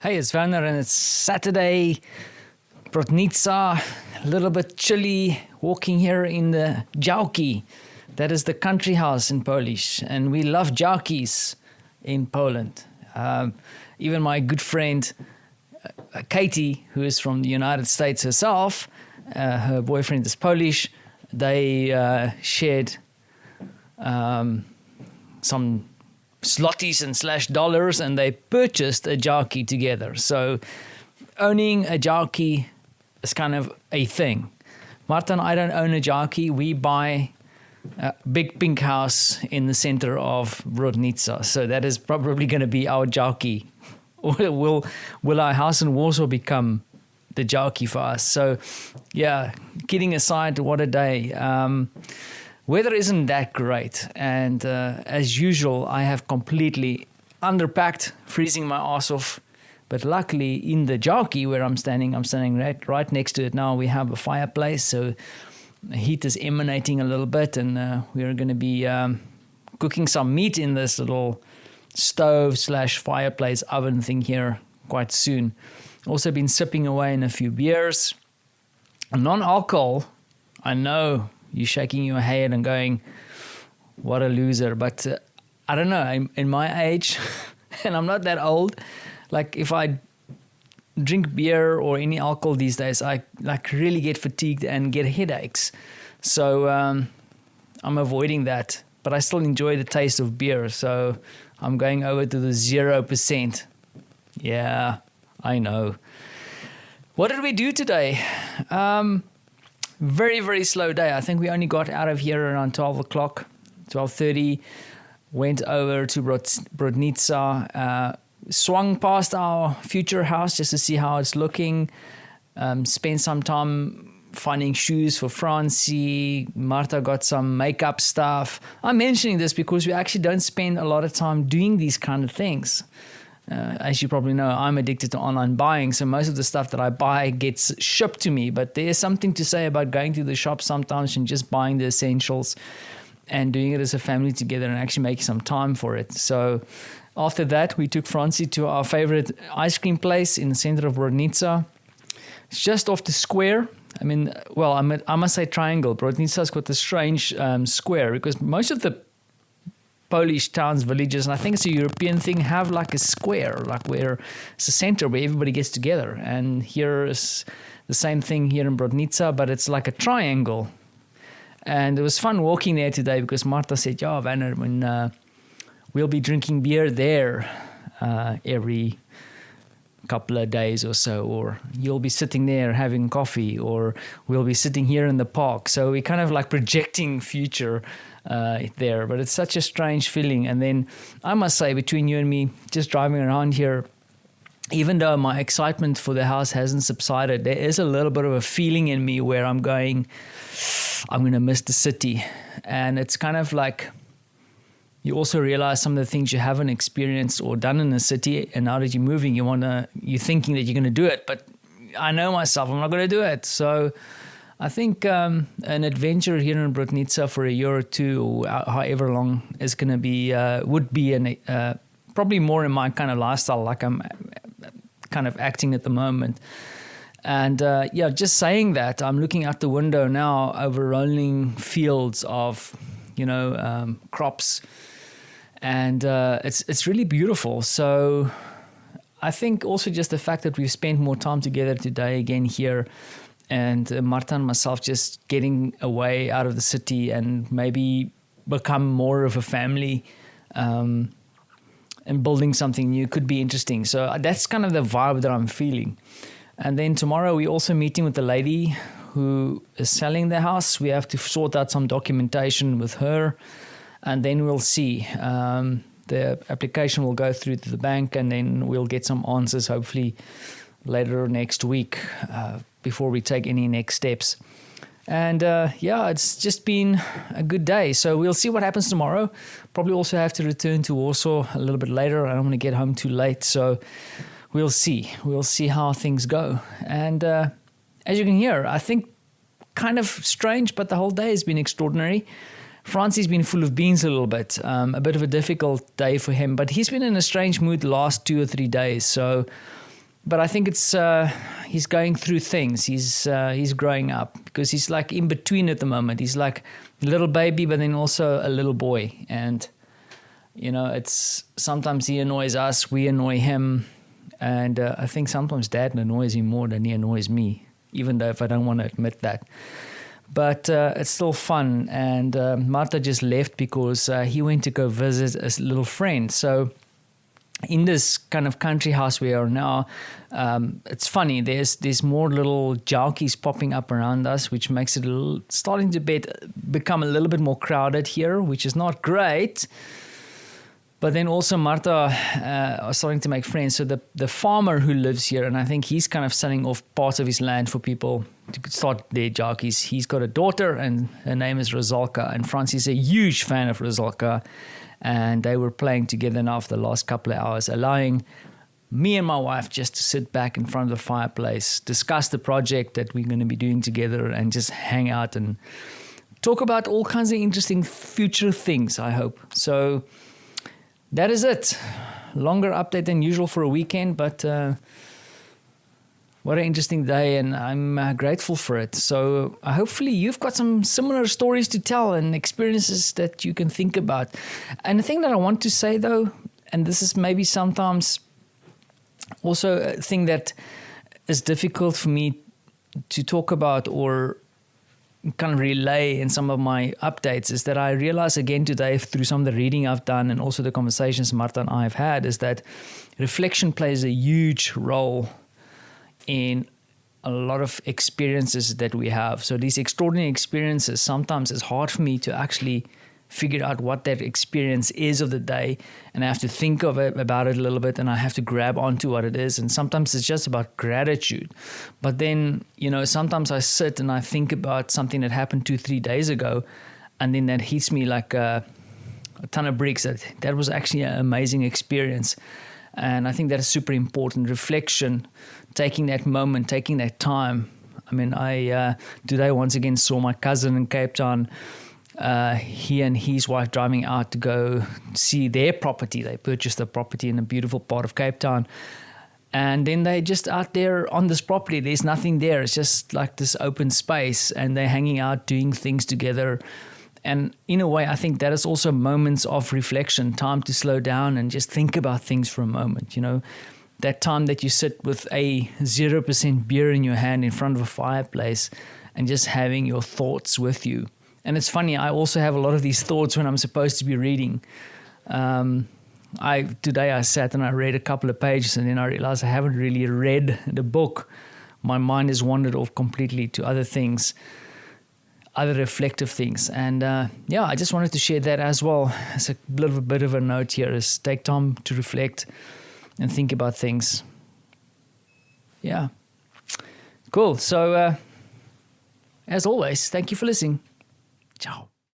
Hey, it's Werner and it's Saturday, Brodnica, a little bit chilly, walking here in the działki. That is the country house in Polish, and we love działkis in Poland. Even my good friend Katie, who is from the United States herself, her boyfriend is Polish, they shared some zlotys and /dollars, and they purchased a działki together. So owning a działki is kind of a thing. Marta and I don't own a działki. We buy a big pink house in the center of Brodnica. So that is probably going to be our działki. Or will our house in Warsaw become the działki for us? So yeah, kidding aside, what a day. Weather isn't that great, and as usual, I have completely underpacked, freezing my ass off. But luckily, in the działki where I'm standing right next to it now. We have a fireplace, so the heat is emanating a little bit, and we're going to be cooking some meat in this little stove/fireplace oven thing here quite soon. Also been sipping away in a few beers. Non-alcohol, I know. You're shaking your head and going, what a loser. But I don't know, in my age, and I'm not that old, like if I drink beer or any alcohol these days, I like really get fatigued and get headaches. So I'm avoiding that. But I still enjoy the taste of beer. So I'm going over to the 0%. Yeah, I know. What did we do today? Very, very slow day. I think we only got out of here around 12 o'clock, 12:30. Went over to Brodnica, swung past our future house just to see how it's looking. Spent some time finding shoes for Francie. Marta got some makeup stuff. I'm mentioning this because we actually don't spend a lot of time doing these kind of things. As you probably know, I'm addicted to online buying, so most of the stuff that I buy gets shipped to me. But there's something to say about going to the shop sometimes and just buying the essentials and doing it as a family together and actually making some time for it. So after that, we took Francie to our favorite ice cream place in the center of Brodnica. It's just off the square. I mean, well, I must say triangle. Brodnica's got a strange square because most of the Polish towns, villages, and I think it's a European thing, have like a square, like where it's a center where everybody gets together. And here is the same thing here in Brodnica, but it's like a triangle. And it was fun walking there today because Marta said, yeah, Werner, when we'll be drinking beer there every couple of days or so, or you'll be sitting there having coffee, or we'll be sitting here in the park. So we're kind of like projecting future there, but it's such a strange feeling. And then I must say, between you and me, just driving around here, even though my excitement for the house hasn't subsided, there is a little bit of a feeling in me where I'm going to miss the city. And it's kind of like you also realize some of the things you haven't experienced or done in the city, and now that you're moving, you're thinking that you're going to do it, but I know myself, I'm not going to do it. So I think an adventure here in Brodnica for a year or two, or however long, is going to be would be probably more in my kind of lifestyle, like I'm kind of acting at the moment. And yeah, just saying that, I'm looking out the window now over rolling fields of crops, and it's really beautiful. So I think also just the fact that we've spent more time together today again here, and Marta and myself just getting away out of the city and maybe become more of a family and building something new could be interesting. So that's kind of the vibe that I'm feeling. And then tomorrow we're also meeting with the lady who is selling the house. We have to sort out some documentation with her, and then we'll see. The application will go through to the bank, and then we'll get some answers hopefully later next week before we take any next steps. And yeah, it's just been a good day. So we'll see what happens tomorrow. Probably also have to return to Warsaw a little bit later. I don't want to get home too late. So we'll see. We'll see how things go. And as you can hear, I think kind of strange, but the whole day has been extraordinary. Francie's been full of beans a little bit. A bit of a difficult day for him. But he's been in a strange mood the last 2 or 3 days. So but I think it's he's going through things. He's growing up because he's like in between at the moment. He's like a little baby, but then also a little boy. And it's sometimes he annoys us, we annoy him, and I think sometimes Dad annoys him more than he annoys me, even though if I don't want to admit that. But it's still fun. And Martha just left because he went to go visit a little friend. So in this kind of country house we are now, it's funny. There's more little jockeys popping up around us, which makes it starting to become a little bit more crowded here, which is not great. But then also Martha are starting to make friends. So the farmer who lives here, and I think he's kind of selling off parts of his land for people to start their jockeys. He's got a daughter, and her name is Rosalka. And Francis is a huge fan of Rosalka. And they were playing together now for the last couple of hours, allowing me and my wife just to sit back in front of the fireplace, discuss the project that we're going to be doing together, and just hang out and talk about all kinds of interesting future things, I hope. So that is it. Longer update than usual for a weekend, but what an interesting day, and I'm grateful for it. So hopefully you've got some similar stories to tell and experiences that you can think about. And the thing that I want to say though, and this is maybe sometimes also a thing that is difficult for me to talk about or kind of relay in some of my updates, is that I realize again today through some of the reading I've done and also the conversations Martha and I have had, is that reflection plays a huge role in a lot of experiences that we have. So these extraordinary experiences, sometimes it's hard for me to actually figure out what that experience is of the day, and I have to think about it a little bit, and I have to grab onto what it is. And sometimes it's just about gratitude. But then, sometimes I sit and I think about something that happened 2-3 days ago, and then that hits me like a ton of bricks. That was actually an amazing experience. And I think that is super important. Reflection, taking that moment, taking that time. I mean, I today once again saw my cousin in Cape Town. He and his wife driving out to go see their property. They purchased a property in a beautiful part of Cape Town. And then they just out there on this property. There's nothing there. It's just like this open space. And they're hanging out, doing things together. And in a way, I think that is also moments of reflection, time to slow down and just think about things for a moment. That time that you sit with a 0% beer in your hand in front of a fireplace and just having your thoughts with you. And it's funny, I also have a lot of these thoughts when I'm supposed to be reading. Today I sat and I read a couple of pages, and then I realized I haven't really read the book. My mind has wandered off completely to other things, other reflective things. And I just wanted to share that as well as a little bit of a note here, is take time to reflect and think about things. Yeah. Cool. So as always, thank you for listening.